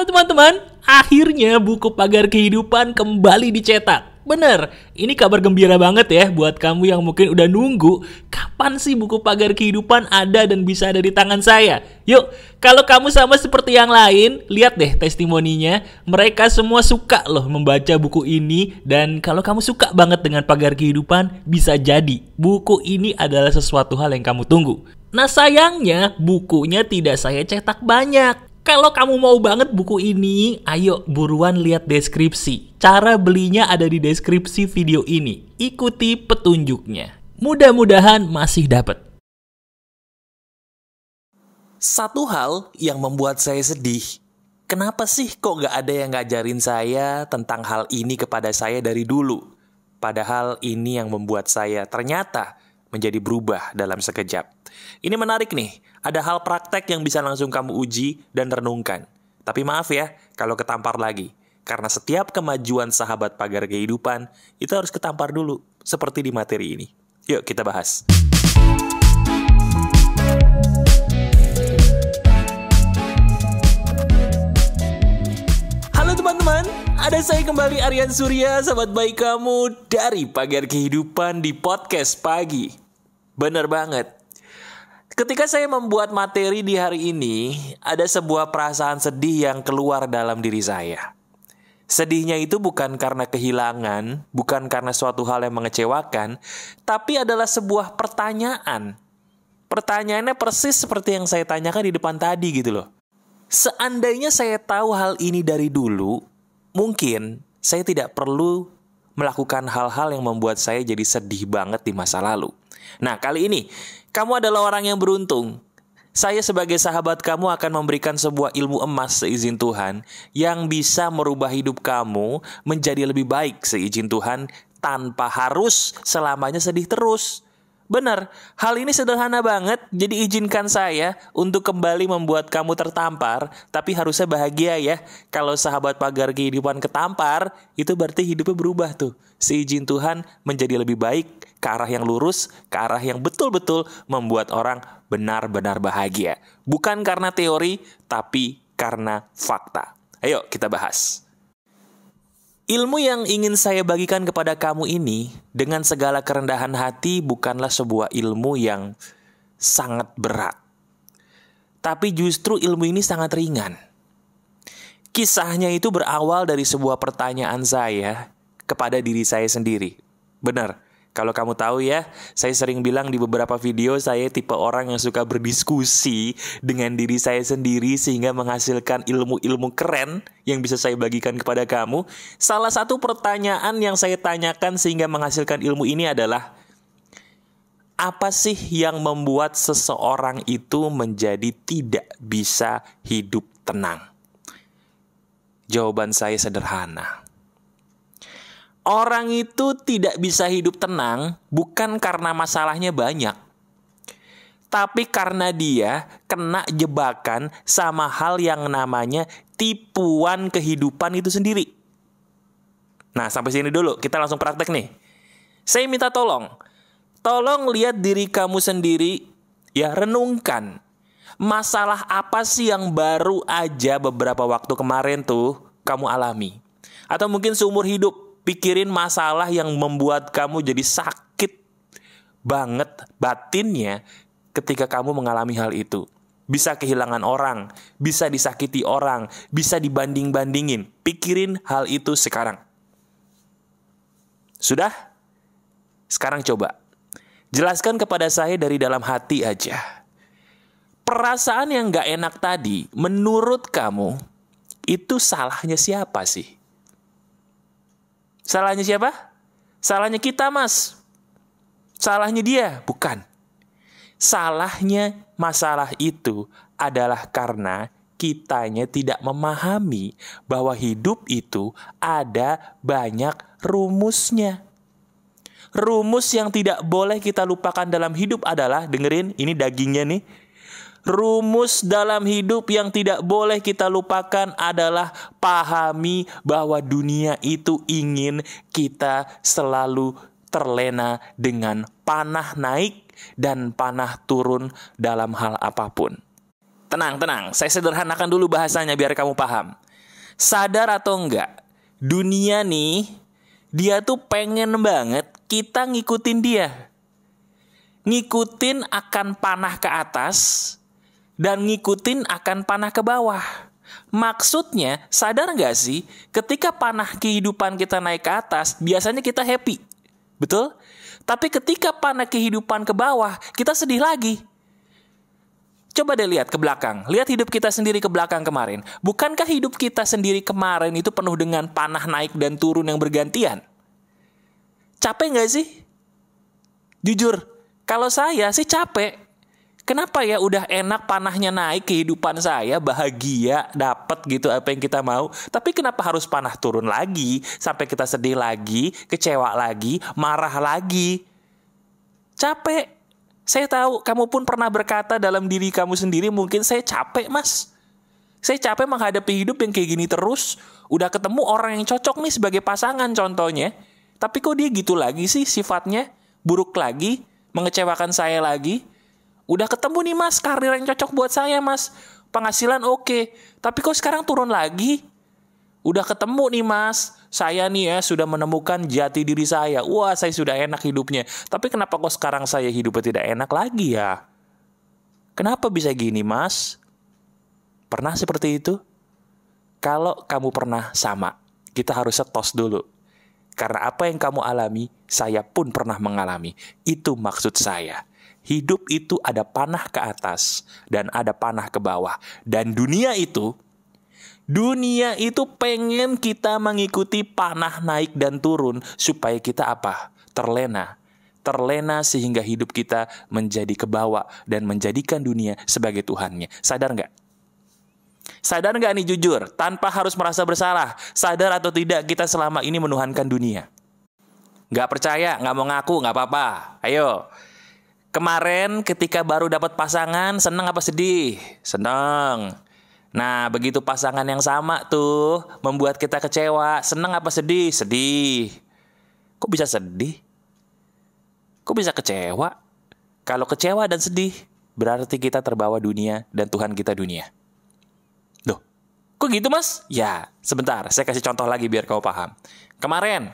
Halo teman-teman, akhirnya buku Pagar Kehidupan kembali dicetak. Bener, ini kabar gembira banget ya buat kamu yang mungkin udah nunggu kapan sih buku Pagar Kehidupan ada dan bisa ada di tangan saya. Yuk, kalau kamu sama seperti yang lain, lihat deh testimoninya. Mereka semua suka loh membaca buku ini. Dan kalau kamu suka banget dengan Pagar Kehidupan, bisa jadi buku ini adalah sesuatu hal yang kamu tunggu. Nah sayangnya, bukunya tidak saya cetak banyak. Kalau kamu mau banget buku ini, ayo buruan lihat deskripsi. Cara belinya ada di deskripsi video ini. Ikuti petunjuknya. Mudah-mudahan masih dapat. Satu hal yang membuat saya sedih, kenapa sih kok gak ada yang ngajarin saya tentang hal ini kepada saya dari dulu? Padahal ini yang membuat saya ternyata menjadi berubah dalam sekejap. Ini menarik nih, ada hal praktek yang bisa langsung kamu uji dan renungkan. Tapi maaf ya, kalau ketampar lagi. Karena setiap kemajuan sahabat Pagar Kehidupan, itu harus ketampar dulu, seperti di materi ini. Yuk kita bahas. Halo teman-teman, ada saya kembali Aryan Surya, sahabat baik kamu dari Pagar Kehidupan di podcast pagi. Bener banget. Ketika saya membuat materi di hari ini, ada sebuah perasaan sedih yang keluar dalam diri saya. Sedihnya itu bukan karena kehilangan, bukan karena suatu hal yang mengecewakan, tapi adalah sebuah pertanyaan. Pertanyaannya persis seperti yang saya tanyakan di depan tadi gitu loh. Seandainya saya tahu hal ini dari dulu, mungkin saya tidak perlu melakukan hal-hal yang membuat saya jadi sedih banget di masa lalu. Nah, kali ini kamu adalah orang yang beruntung. Saya sebagai sahabat kamu akan memberikan sebuah ilmu emas seizin Tuhan yang bisa merubah hidup kamu menjadi lebih baik seizin Tuhan tanpa harus selamanya sedih terus. Benar, hal ini sederhana banget, jadi izinkan saya untuk kembali membuat kamu tertampar, tapi harusnya bahagia ya. Kalau sahabat Pagar Kehidupan ketampar, itu berarti hidupnya berubah tuh. Seizin Tuhan menjadi lebih baik, ke arah yang lurus, ke arah yang betul-betul membuat orang benar-benar bahagia. Bukan karena teori, tapi karena fakta. Ayo kita bahas. Ilmu yang ingin saya bagikan kepada kamu ini dengan segala kerendahan hati bukanlah sebuah ilmu yang sangat berat. Tapi justru ilmu ini sangat ringan. Kisahnya itu berawal dari sebuah pertanyaan saya kepada diri saya sendiri. Benar, kalau kamu tahu ya, saya sering bilang di beberapa video saya tipe orang yang suka berdiskusi dengan diri saya sendiri sehingga menghasilkan ilmu-ilmu keren yang bisa saya bagikan kepada kamu. Salah satu pertanyaan yang saya tanyakan sehingga menghasilkan ilmu ini adalah, apa sih yang membuat seseorang itu menjadi tidak bisa hidup tenang? Jawaban saya sederhana. Orang itu tidak bisa hidup tenang bukan karena masalahnya banyak, tapi karena dia kena jebakan sama hal yang namanya tipuan kehidupan itu sendiri. Nah, sampai sini dulu, kita langsung praktek nih. Saya minta tolong lihat diri kamu sendiri, ya renungkan. Masalah apa sih yang baru aja beberapa waktu kemarin tuh kamu alami? Atau mungkin seumur hidup. Pikirin masalah yang membuat kamu jadi sakit banget batinnya ketika kamu mengalami hal itu. Bisa kehilangan orang, bisa disakiti orang, bisa dibanding-bandingin. Pikirin hal itu sekarang. Sudah? Sekarang coba. Jelaskan kepada saya dari dalam hati aja. Perasaan yang gak enak tadi, menurut kamu, itu salahnya siapa sih? Salahnya siapa? Salahnya kita, Mas. Salahnya dia? Bukan. Salahnya masalah itu adalah karena kitanya tidak memahami bahwa hidup itu ada banyak rumusnya. Rumus yang tidak boleh kita lupakan dalam hidup adalah, dengerin, ini dagingnya nih. Rumus dalam hidup yang tidak boleh kita lupakan adalah pahami bahwa dunia itu ingin kita selalu terlena dengan panah naik dan panah turun dalam hal apapun. Tenang, saya sederhanakan dulu bahasanya biar kamu paham. Sadar atau enggak, dunia nih, dia tuh pengen banget kita ngikutin dia. Ngikutin akan panah ke atas dan ngikutin akan panah ke bawah. Maksudnya, sadar nggak sih, ketika panah kehidupan kita naik ke atas, biasanya kita happy. Betul? Tapi ketika panah kehidupan ke bawah, kita sedih lagi. Coba deh lihat ke belakang. Lihat hidup kita sendiri ke belakang kemarin. Bukankah hidup kita sendiri kemarin itu penuh dengan panah naik dan turun yang bergantian? Capek nggak sih? Jujur, kalau saya sih capek. Kenapa ya udah enak panahnya naik kehidupan saya, bahagia, dapat gitu apa yang kita mau. Tapi kenapa harus panah turun lagi, sampai kita sedih lagi, kecewa lagi, marah lagi? Capek. Saya tahu kamu pun pernah berkata dalam diri kamu sendiri, mungkin saya capek mas. Saya capek menghadapi hidup yang kayak gini terus. Udah ketemu orang yang cocok nih sebagai pasangan contohnya. Tapi kok dia gitu lagi sih sifatnya? Buruk lagi? Mengecewakan saya lagi? Udah ketemu nih mas, karir yang cocok buat saya mas. Penghasilan oke. Tapi kok sekarang turun lagi? Udah ketemu nih mas, saya nih ya sudah menemukan jati diri saya. Wah, saya sudah enak hidupnya. Tapi kenapa kok sekarang saya hidupnya tidak enak lagi ya? Kenapa bisa gini mas? Pernah seperti itu? Kalau kamu pernah sama, kita harus setos dulu. Karena apa yang kamu alami, saya pun pernah mengalami. Itu maksud saya. Hidup itu ada panah ke atas dan ada panah ke bawah. Dan dunia itu pengen kita mengikuti panah naik dan turun supaya kita apa? Terlena. Terlena sehingga hidup kita menjadi ke bawah dan menjadikan dunia sebagai Tuhannya. Sadar nggak? Sadar nggak nih jujur? Tanpa harus merasa bersalah. Sadar atau tidak kita selama ini menuhankan dunia? Nggak percaya, nggak mau ngaku, nggak apa-apa. Ayo. Kemarin ketika baru dapat pasangan, seneng apa sedih? Seneng. Nah, begitu pasangan yang sama tuh membuat kita kecewa, seneng apa sedih? Sedih. Kok bisa sedih? Kok bisa kecewa? Kalau kecewa dan sedih, berarti kita terbawa dunia dan Tuhan kita dunia. Loh, kok gitu mas? Ya, sebentar, saya kasih contoh lagi biar kau paham. Kemarin,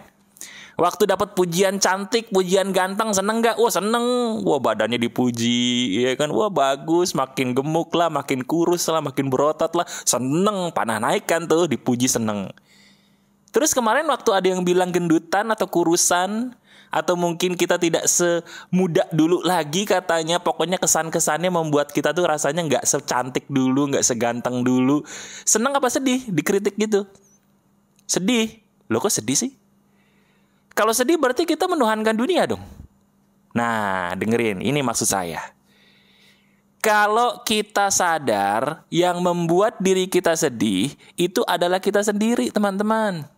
waktu dapat pujian cantik, pujian ganteng, seneng gak? Wah seneng, wah badannya dipuji, ya kan? Wah bagus, makin gemuk lah, makin kurus lah, makin berotot lah, seneng, panah naik kan tuh, dipuji seneng. Terus kemarin waktu ada yang bilang gendutan atau kurusan, atau mungkin kita tidak semuda dulu lagi katanya, pokoknya kesan-kesannya membuat kita tuh rasanya gak secantik dulu, gak seganteng dulu. Seneng apa sedih? Dikritik gitu. Sedih. Loh kok sedih sih? Kalau sedih berarti kita menuhankan dunia dong. Nah, dengerin, ini maksud saya. Kalau kita sadar yang membuat diri kita sedih, itu adalah kita sendiri, teman-teman.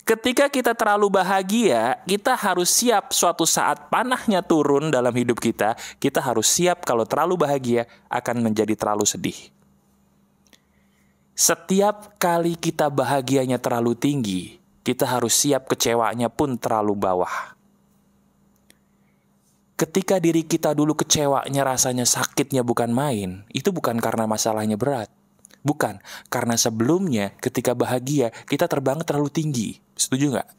Ketika kita terlalu bahagia, kita harus siap suatu saat panahnya turun dalam hidup kita. Kita harus siap kalau terlalu bahagia akan menjadi terlalu sedih. Setiap kali kita bahagianya terlalu tinggi, kita harus siap kecewanya pun terlalu bawah. Ketika diri kita dulu kecewanya rasanya sakitnya bukan main, itu bukan karena masalahnya berat. Bukan, karena sebelumnya ketika bahagia kita terbangnya terlalu tinggi. Setuju nggak?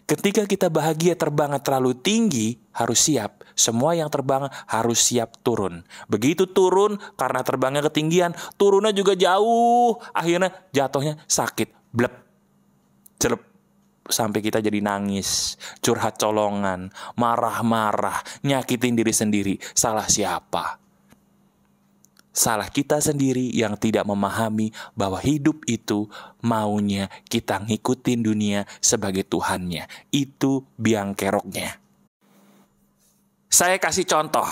Ketika kita bahagia terbangnya terlalu tinggi, harus siap. Semua yang terbang harus siap turun. Begitu turun, karena terbangnya ketinggian, turunnya juga jauh. Akhirnya jatuhnya sakit. Blep. Celup. Sampai kita jadi nangis, curhat colongan, marah-marah, nyakitin diri sendiri. Salah siapa? Salah kita sendiri yang tidak memahami bahwa hidup itu maunya kita ngikutin dunia sebagai Tuhannya. Itu biang keroknya. Saya kasih contoh.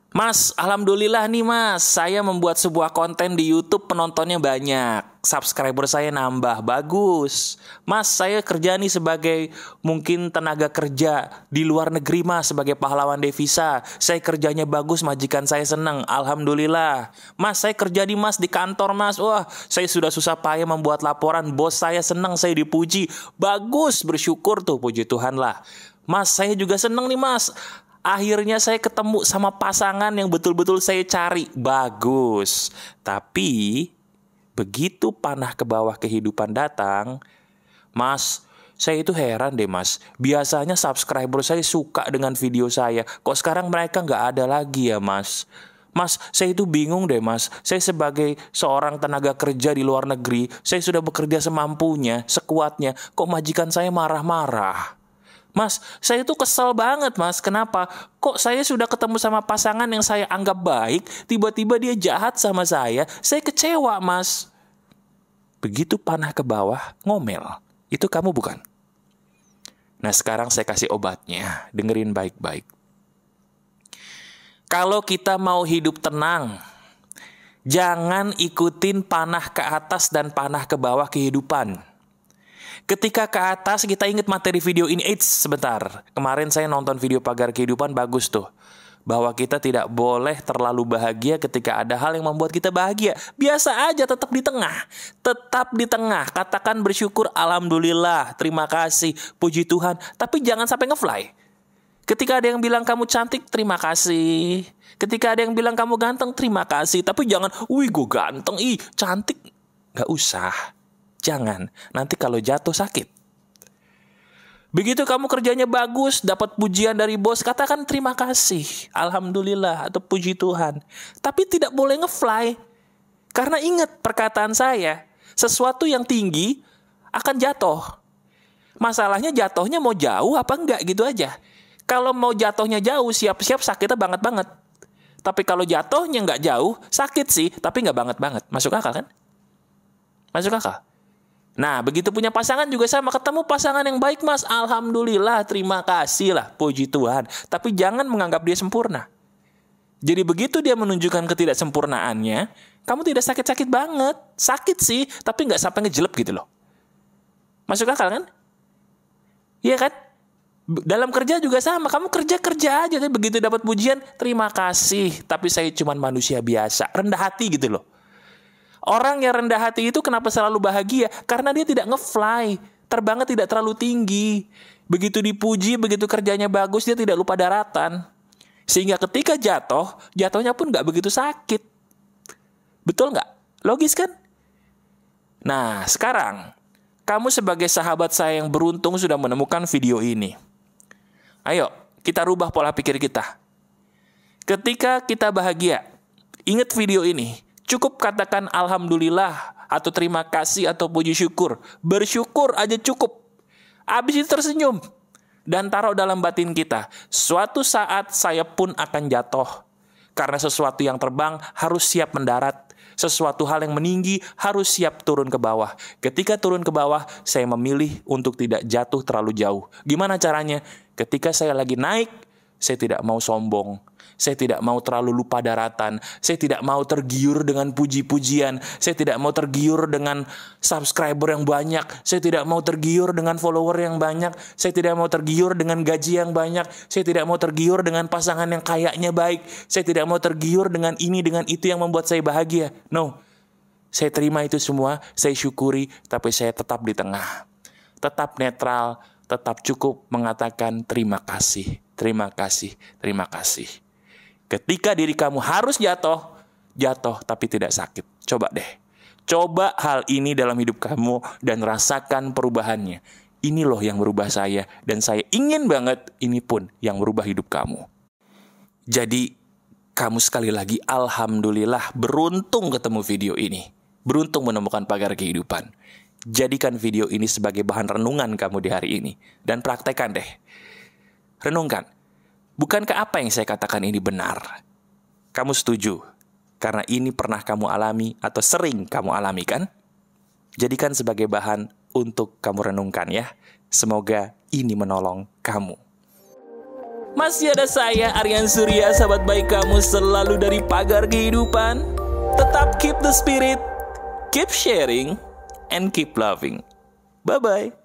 Mas, alhamdulillah nih mas, saya membuat sebuah konten di YouTube, penontonnya banyak, subscriber saya nambah, bagus. Mas, saya kerja nih sebagai mungkin tenaga kerja di luar negeri mas, sebagai pahlawan devisa. Saya kerjanya bagus, majikan saya senang, alhamdulillah. Mas, saya kerja di kantor mas, wah saya sudah susah payah membuat laporan, bos saya senang, saya dipuji, bagus, bersyukur tuh, puji Tuhan lah. Mas, saya juga senang nih mas. Akhirnya saya ketemu sama pasangan yang betul-betul saya cari. Bagus. Tapi begitu panah ke bawah kehidupan datang, Mas, saya itu heran deh Mas. Biasanya subscriber saya suka dengan video saya. Kok sekarang mereka nggak ada lagi ya Mas? Mas, saya itu bingung deh Mas. Saya sebagai seorang tenaga kerja di luar negeri, saya sudah bekerja semampunya, sekuatnya. Kok majikan saya marah-marah? Mas, saya itu kesel banget Mas. Kenapa? Kok saya sudah ketemu sama pasangan yang saya anggap baik, tiba-tiba dia jahat sama saya kecewa Mas. Begitu panah ke bawah, ngomel. Itu kamu bukan? Nah sekarang saya kasih obatnya. Dengerin baik-baik. Kalau kita mau hidup tenang, jangan ikutin panah ke atas dan panah ke bawah kehidupan. Ketika ke atas kita ingat materi video ini. Sebentar. Kemarin saya nonton video Pagar Kehidupan, bagus tuh. Bahwa kita tidak boleh terlalu bahagia ketika ada hal yang membuat kita bahagia. Biasa aja, tetap di tengah. Tetap di tengah. Katakan bersyukur, alhamdulillah, terima kasih, puji Tuhan. Tapi jangan sampai ngefly. Ketika ada yang bilang kamu cantik, terima kasih. Ketika ada yang bilang kamu ganteng, terima kasih. Tapi jangan, wih gue ganteng, cantik. Gak usah. Jangan, nanti kalau jatuh sakit. Begitu kamu kerjanya bagus, dapat pujian dari bos, katakan terima kasih, alhamdulillah, atau puji Tuhan. Tapi tidak boleh ngefly. Karena ingat perkataan saya, sesuatu yang tinggi akan jatuh. Masalahnya jatuhnya mau jauh apa enggak gitu aja. Kalau mau jatuhnya jauh, siap-siap sakitnya banget-banget. Tapi kalau jatuhnya nggak jauh, sakit sih, tapi nggak banget-banget. Masuk akal kan? Masuk akal? Nah, begitu punya pasangan juga sama. Ketemu pasangan yang baik, Mas. Alhamdulillah, terima kasih lah, puji Tuhan. Tapi jangan menganggap dia sempurna. Jadi begitu dia menunjukkan ketidaksempurnaannya, kamu tidak sakit-sakit banget. Sakit sih, tapi nggak sampai ngejelep gitu loh. Masuk akal kan? Iya kan? Dalam kerja juga sama. Kamu kerja aja, tapi begitu dapat pujian, terima kasih. Tapi saya cuma manusia biasa. Rendah hati gitu loh. Orang yang rendah hati itu kenapa selalu bahagia? Karena dia tidak ngefly. Terbangnya tidak terlalu tinggi. Begitu dipuji, begitu kerjanya bagus, dia tidak lupa daratan. Sehingga ketika jatuhnya pun gak begitu sakit. Betul gak? Logis kan? Nah, sekarang kamu sebagai sahabat saya yang beruntung sudah menemukan video ini. Ayo, kita rubah pola pikir kita. Ketika kita bahagia, ingat video ini. Cukup katakan alhamdulillah atau terima kasih atau puji syukur. Bersyukur aja cukup. Habis itu tersenyum. Dan taruh dalam batin kita. Suatu saat saya pun akan jatuh. Karena sesuatu yang terbang harus siap mendarat. Sesuatu hal yang meninggi harus siap turun ke bawah. Ketika turun ke bawah, saya memilih untuk tidak jatuh terlalu jauh. Gimana caranya? Ketika saya lagi naik, saya tidak mau sombong. Saya tidak mau terlalu lupa daratan. Saya tidak mau tergiur dengan puji-pujian. Saya tidak mau tergiur dengan subscriber yang banyak. Saya tidak mau tergiur dengan follower yang banyak. Saya tidak mau tergiur dengan gaji yang banyak. Saya tidak mau tergiur dengan pasangan yang kayaknya baik. Saya tidak mau tergiur dengan ini, dengan itu yang membuat saya bahagia. No. Saya terima itu semua. Saya syukuri. Tapi saya tetap di tengah. Tetap netral. Tetap cukup mengatakan terima kasih. Terima kasih. Terima kasih. Ketika diri kamu harus jatuh tapi tidak sakit. Coba deh. Coba hal ini dalam hidup kamu dan rasakan perubahannya. Ini loh yang merubah saya. Dan saya ingin banget ini pun yang merubah hidup kamu. Jadi, kamu sekali lagi alhamdulillah beruntung ketemu video ini. Beruntung menemukan Pagar Kehidupan. Jadikan video ini sebagai bahan renungan kamu di hari ini. Dan praktekkan deh. Renungkan. Bukankah apa yang saya katakan ini benar? Kamu setuju? Karena ini pernah kamu alami atau sering kamu alami kan? Jadikan sebagai bahan untuk kamu renungkan ya. Semoga ini menolong kamu. Masih ada saya, Aryan Surya, sahabat baik kamu selalu dari Pagar Kehidupan. Tetap keep the spirit, keep sharing, and keep loving. Bye-bye.